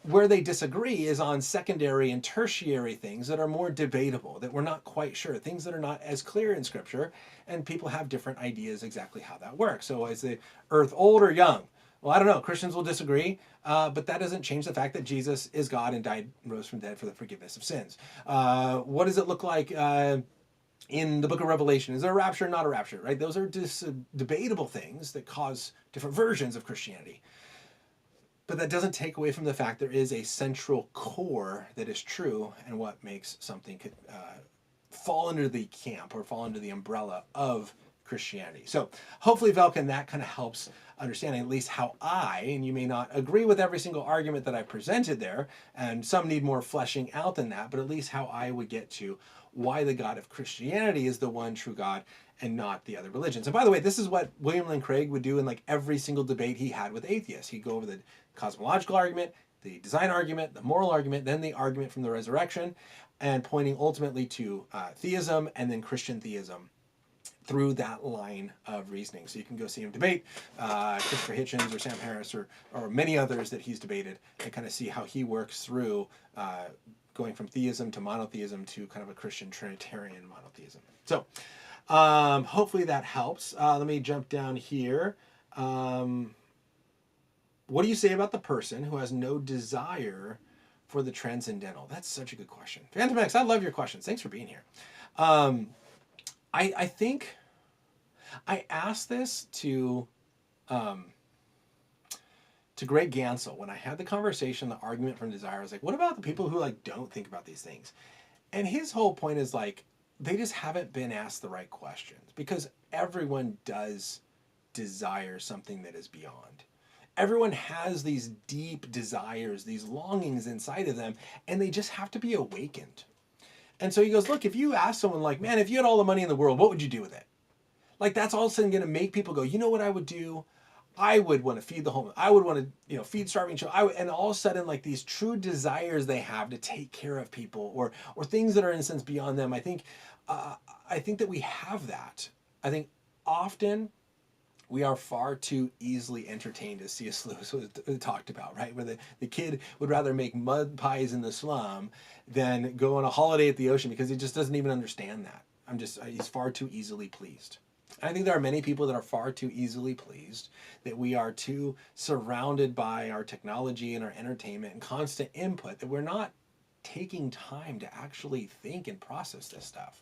Where they disagree is on secondary and tertiary things that are more debatable, that we're not quite sure, things that are not as clear in Scripture, and people have different ideas exactly how that works. So is the earth old or young? Well, I don't know. Christians will disagree, but that doesn't change the fact that Jesus is God and died and rose from the dead for the forgiveness of sins. What does it look like in the book of Revelation? Is there a rapture or not a rapture, right? Those are just debatable things that cause different versions of Christianity. But that doesn't take away from the fact there is a central core that is true, and what makes something fall under the camp or fall under the umbrella of Christianity. So hopefully, Velkin, that kind of helps understanding at least how and you may not agree with every single argument that I presented there, and some need more fleshing out than that, but at least how I would get to why the God of Christianity is the one true God and not the other religions. And by the way, this is what William Lane Craig would do in like every single debate he had with atheists. He'd go over the cosmological argument, the design argument, the moral argument, then the argument from the resurrection, and pointing ultimately to theism and then Christian theism through that line of reasoning. So you can go see him debate Christopher Hitchens or Sam Harris or many others that he's debated, and kind of see how he works through going from theism to monotheism to kind of a Christian Trinitarian monotheism. So hopefully that helps. Let me jump down here. What do you say about the person who has no desire for the transcendental? That's such a good question. Phantom X, I love your questions. Thanks for being here. I think I asked this to Greg Gansel when I had the conversation, the argument from desire. I was like, what about the people who like don't think about these things? And his whole point is like, they just haven't been asked the right questions, because everyone does desire something that is beyond. Everyone has these deep desires, these longings inside of them, and they just have to be awakened. And so he goes, look, if you ask someone like, man, if you had all the money in the world, what would you do with it? Like, that's all of a sudden going to make people go, you know what I would do? I would want to feed the homeless. I would want to, feed starving children. And all of a sudden, like these true desires they have to take care of people, or things that are in a sense beyond them. I think that we have that. I think often we are far too easily entertained, as C.S. Lewis talked about, right? Where the kid would rather make mud pies in the slum than go on a holiday at the ocean, because he just doesn't even understand that. He's far too easily pleased. I think there are many people that are far too easily pleased, that we are too surrounded by our technology and our entertainment and constant input, that we're not taking time to actually think and process this stuff.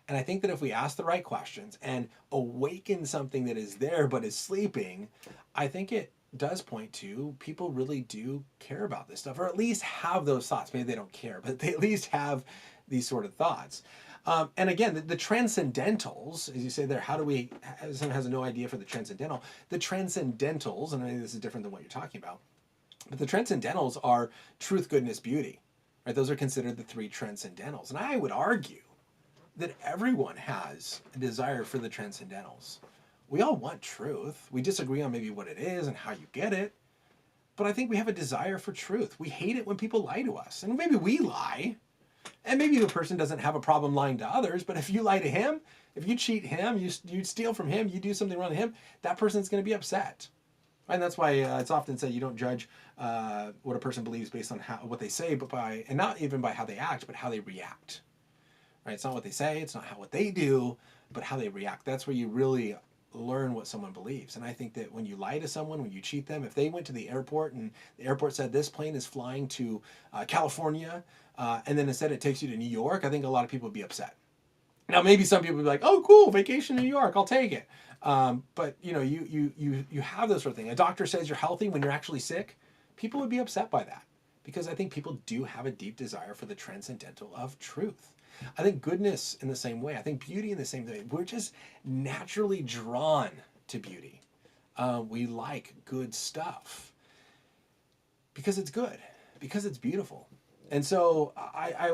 And I think that if we ask the right questions and awaken something that is there but is sleeping, I think it does point to people really do care about this stuff, or at least have those thoughts. Maybe they don't care, but they at least have these sort of thoughts. And again, the transcendentals, as you say there, someone has no idea for the transcendental. The transcendentals, and I mean, this is different than what you're talking about, but the transcendentals are truth, goodness, beauty, right? Those are considered the three transcendentals. And I would argue that everyone has a desire for the transcendentals. We all want truth. We disagree on maybe what it is and how you get it, but I think we have a desire for truth. We hate it when people lie to us, and maybe we lie, And maybe the person doesn't have a problem lying to others, but if you lie to him, if you cheat him, you steal from him, you do something wrong to him, that person's going to be upset. And that's why it's often said you don't judge what a person believes based on what they say, but and not even by how they act, but how they react. Right? It's not what they say, it's not what they do, but how they react. That's where you really learn what someone believes. And I think that when you lie to someone, when you cheat them, if they went to the airport and the airport said this plane is flying to California, and then instead it takes you to New York, I think a lot of people would be upset. Now maybe some people would be like, "Oh, cool, vacation in New York, I'll take it." But you have this sort of thing. A doctor says you're healthy when you're actually sick. People would be upset by that because I think people do have a deep desire for the transcendental of truth. I think goodness in the same way. I think beauty in the same way. We're just naturally drawn to beauty. We like good stuff because it's good, because it's beautiful. And so I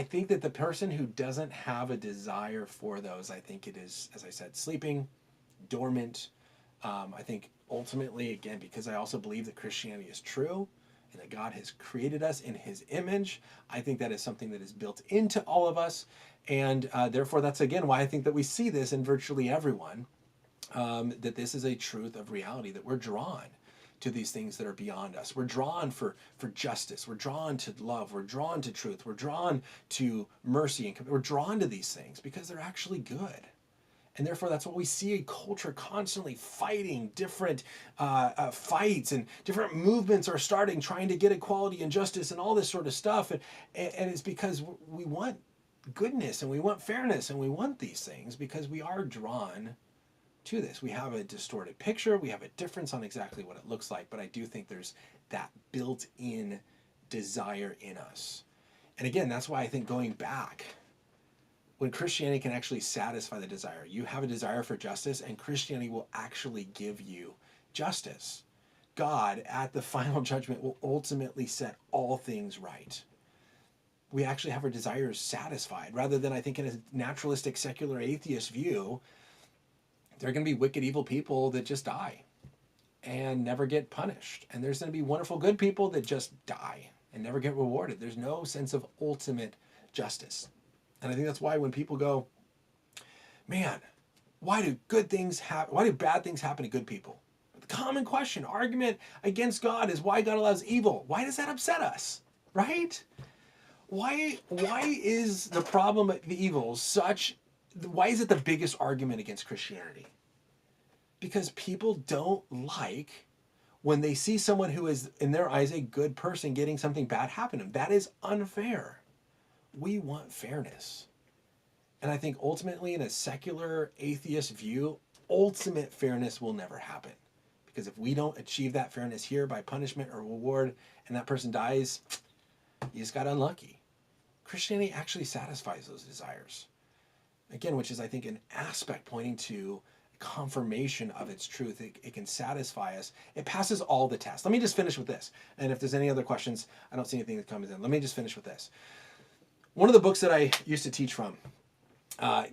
think that the person who doesn't have a desire for those, I think it is, as I said, sleeping, dormant. I think ultimately, again, because I also believe that Christianity is true and that God has created us in his image, I think that is something that is built into all of us. And therefore, that's again why I think that we see this in virtually everyone, that this is a truth of reality, that we're drawn to these things that are beyond us. We're drawn for justice. We're drawn to love. We're drawn to truth. We're drawn to mercy. And we're drawn to these things because they're actually good. And therefore, that's what we see a culture constantly fighting different fights, and different movements are starting, trying to get equality and justice and all this sort of stuff. And it's because we want goodness and we want fairness and we want these things because we are drawn to this. We have a distorted picture. We have a difference on exactly what it looks like. But I do think there's that built-in desire in us. And again, that's why I think going back, when Christianity can actually satisfy the desire, you have a desire for justice, and Christianity will actually give you justice. God, at the final judgment, will ultimately set all things right. We actually have our desires satisfied, rather than, I think, in a naturalistic, secular, atheist view, there are going to be wicked, evil people that just die and never get punished. And there's going to be wonderful, good people that just die and never get rewarded. There's no sense of ultimate justice. And I think that's why when people go, man, why do bad things happen to good people? The common question, argument against God is why God allows evil. Why does that upset us? Right? Why is the problem of the evil why is it the biggest argument against Christianity? Because people don't like when they see someone who is, in their eyes, a good person getting something bad happen to them. That is unfair. We want fairness. And I think ultimately, in a secular atheist view, ultimate fairness will never happen. Because if we don't achieve that fairness here by punishment or reward, and that person dies, you just got unlucky. Christianity actually satisfies those desires. Again, which is, I think, an aspect pointing to confirmation of its truth. It can satisfy us. It passes all the tests. Let me just finish with this. And if there's any other questions, I don't see anything that comes in. Let me just finish with this. One of the books that I used to teach from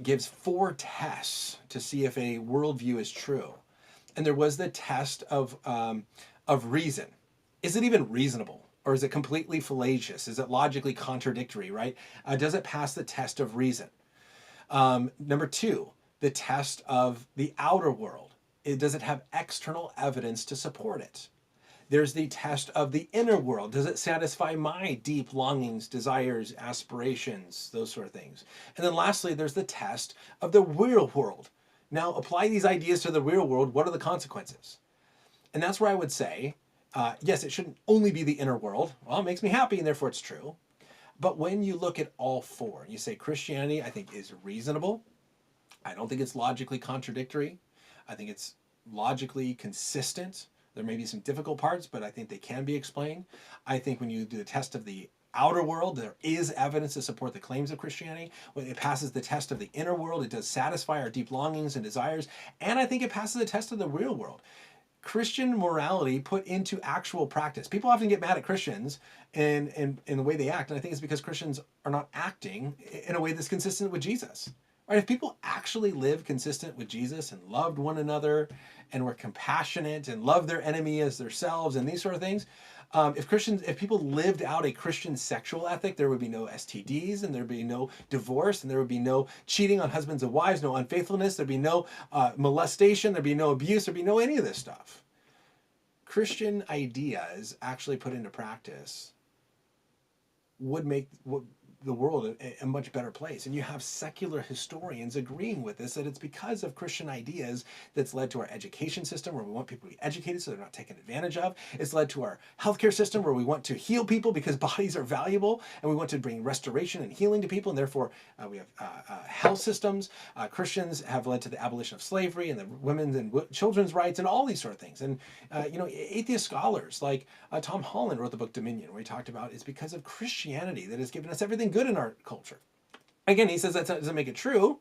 gives 4 tests to see if a worldview is true. And there was the test of reason. Is it even reasonable? Or is it completely fallacious? Is it logically contradictory, right? Does it pass the test of reason? Number 2, the test of the outer world. Does it have external evidence to support it? There's the test of the inner world. Does it satisfy my deep longings, desires, aspirations, those sort of things? And then lastly, there's the test of the real world. Now, apply these ideas to the real world. What are the consequences? And that's where I would say, yes, it shouldn't only be the inner world. Well, it makes me happy, and therefore it's true. But when you look at all 4, you say Christianity, I think, is reasonable. I don't think it's logically contradictory. I think it's logically consistent. There may be some difficult parts, but I think they can be explained. I think when you do the test of the outer world, there is evidence to support the claims of Christianity. When it passes the test of the inner world, it does satisfy our deep longings and desires. And I think it passes the test of the real world. Christian morality put into actual practice. People often get mad at Christians and the way they act, and I think it's because Christians are not acting in a way that's consistent with Jesus. Right? If people actually live consistent with Jesus and loved one another and were compassionate and loved their enemy as themselves and these sort of things, If people lived out a Christian sexual ethic, there would be no STDs, and there'd be no divorce, and there would be no cheating on husbands and wives, no unfaithfulness, there'd be no molestation, there'd be no abuse, there'd be no any of this stuff. Christian ideas actually put into practice would make the world a much better place. And you have secular historians agreeing with this, that it's because of Christian ideas that's led to our education system, where we want people to be educated so they're not taken advantage of. It's led to our healthcare system, where we want to heal people because bodies are valuable, and we want to bring restoration and healing to people, and therefore we have health systems. Christians have led to the abolition of slavery and the women's and children's rights and all these sort of things. And atheist scholars like Tom Holland wrote the book Dominion, where he talked about it's because of Christianity that has given us everything good in our culture. Again, he says that doesn't make it true,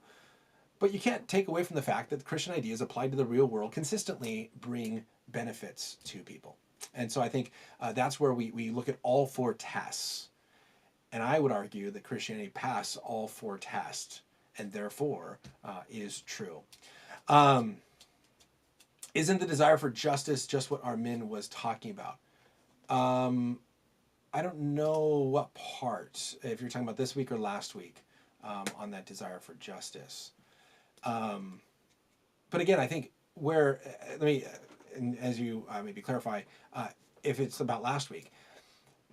but you can't take away from the fact that Christian ideas applied to the real world consistently bring benefits to people. And so I think that's where we look at all four tests. And I would argue that Christianity passed all four tests and therefore is true. Isn't the desire for justice just what Armin was talking about? I don't know what part, if you're talking about this week or last week, on that desire for justice. But again, I think let me, as you maybe clarify, if it's about last week.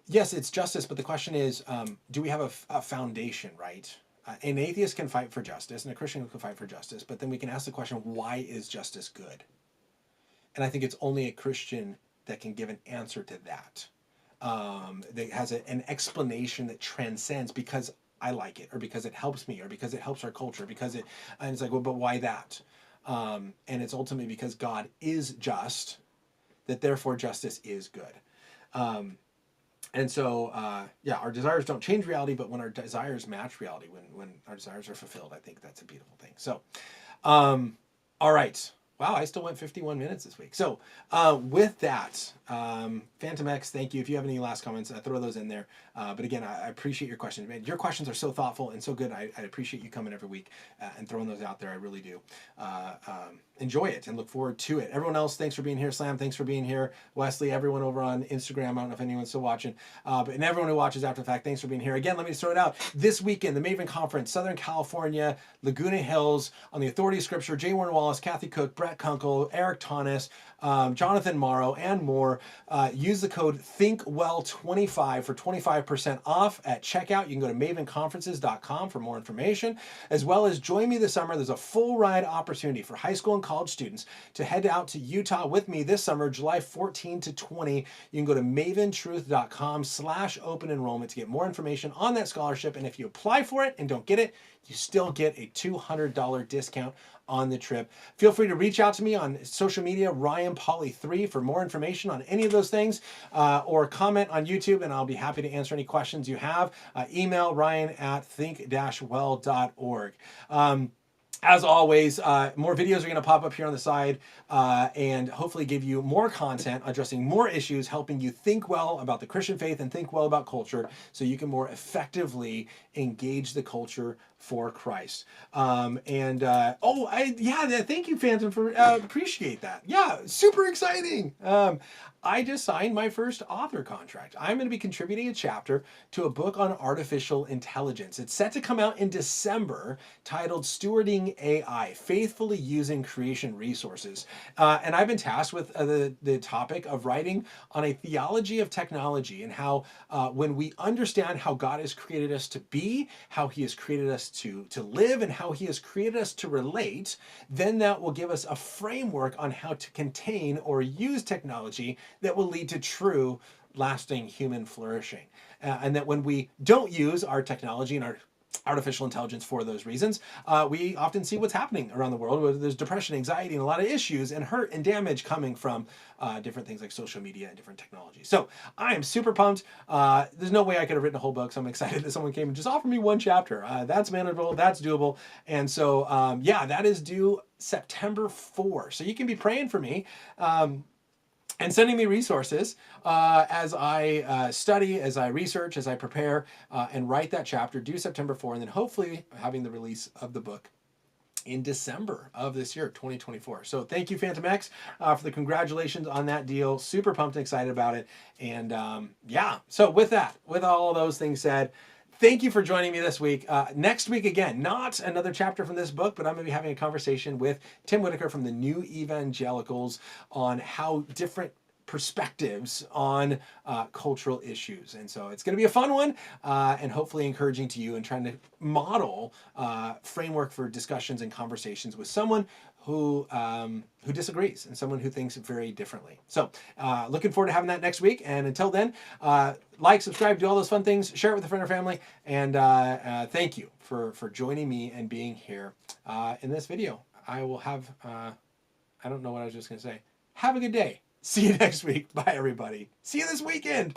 Yes, it's justice, but the question is, do we have a foundation, right? An atheist can fight for justice, and a Christian can fight for justice, but then we can ask the question, why is justice good? And I think it's only a Christian that can give an answer to that. That has an explanation that transcends because I like it, or because it helps me, or because it helps our culture, and it's like, well, but why that? And it's ultimately because God is just, that therefore justice is good. And so, our desires don't change reality, but when our desires match reality, when our desires are fulfilled, I think that's a beautiful thing. So, all right. Wow, I still went 51 minutes this week. So with that, Phantom X, thank you. If you have any last comments, throw those in there. But again, I appreciate your questions. Man, your questions are so thoughtful and so good. I appreciate you coming every week and throwing those out there. I really do. Enjoy it and look forward to it. Everyone else, thanks for being here. Slam, thanks for being here. Wesley, everyone over on Instagram, I don't know if anyone's still watching, and everyone who watches after the fact, thanks for being here. Again, let me just throw it out. This weekend, the Maven Conference, Southern California, Laguna Hills, on the Authority of Scripture, J. Warren Wallace, Kathy Cook, Brett Kunkel, Eric Thomas, Jonathan Morrow, and more. Use the code ThinkWell25 for 25% off at checkout. You can go to mavenconferences.com for more information, as well as join me this summer. There's a full ride opportunity for high school and college students to head out to Utah with me this summer, July 14 to 20. You can go to maventruth.com/open enrollment to get more information on that scholarship. And if you apply for it and don't get it, you still get a $200 discount on the trip. Feel free to reach out to me on social media, Ryan Pauly 3, for more information on any of those things, or comment on YouTube, and I'll be happy to answer any questions you have. Email ryan@think-well.org. As always, more videos are going to pop up here on the side and hopefully give you more content addressing more issues, helping you think well about the Christian faith and think well about culture so you can more effectively engage the culture for Christ. Thank you, Phantom, for appreciate that. Yeah, super exciting. I just signed my first author contract. I'm going to be contributing a chapter to a book on artificial intelligence. It's set to come out in December, titled Stewarding AI, Faithfully Using Creation Resources. And I've been tasked with the topic of writing on a theology of technology and how when we understand how God has created us to be, how he has created us to live, and how he has created us to relate, then that will give us a framework on how to contain or use technology that will lead to true, lasting human flourishing. And that when we don't use our technology and our artificial intelligence for those reasons, we often see what's happening around the world, where there's depression, anxiety, and a lot of issues and hurt and damage coming from different things like social media and different technologies. So I am super pumped. There's no way I could have written a whole book, so I'm excited that someone came and just offered me one chapter. That's manageable, that's doable. And so, that is due September 4. So you can be praying for me. And sending me resources as I study, as I research, as I prepare, and write that chapter due September 4, and then hopefully having the release of the book in December of this year, 2024. So thank you, Phantom X, for the congratulations on that deal. Super pumped and excited about it. And yeah, so with that, with all of those things said, thank you for joining me this week. Next week, again, not another chapter from this book, but I'm going to be having a conversation with Tim Whitaker from the New Evangelicals on how different perspectives on cultural issues. And so it's going to be a fun one and hopefully encouraging to you and trying to model framework for discussions and conversations with someone who disagrees and someone who thinks very differently. So looking forward to having that next week. And until then, like, subscribe, do all those fun things, share it with a friend or family. And thank you for joining me and being here in this video. I will have, I don't know what I was just going to say. Have a good day. See you next week. Bye, everybody. See you this weekend.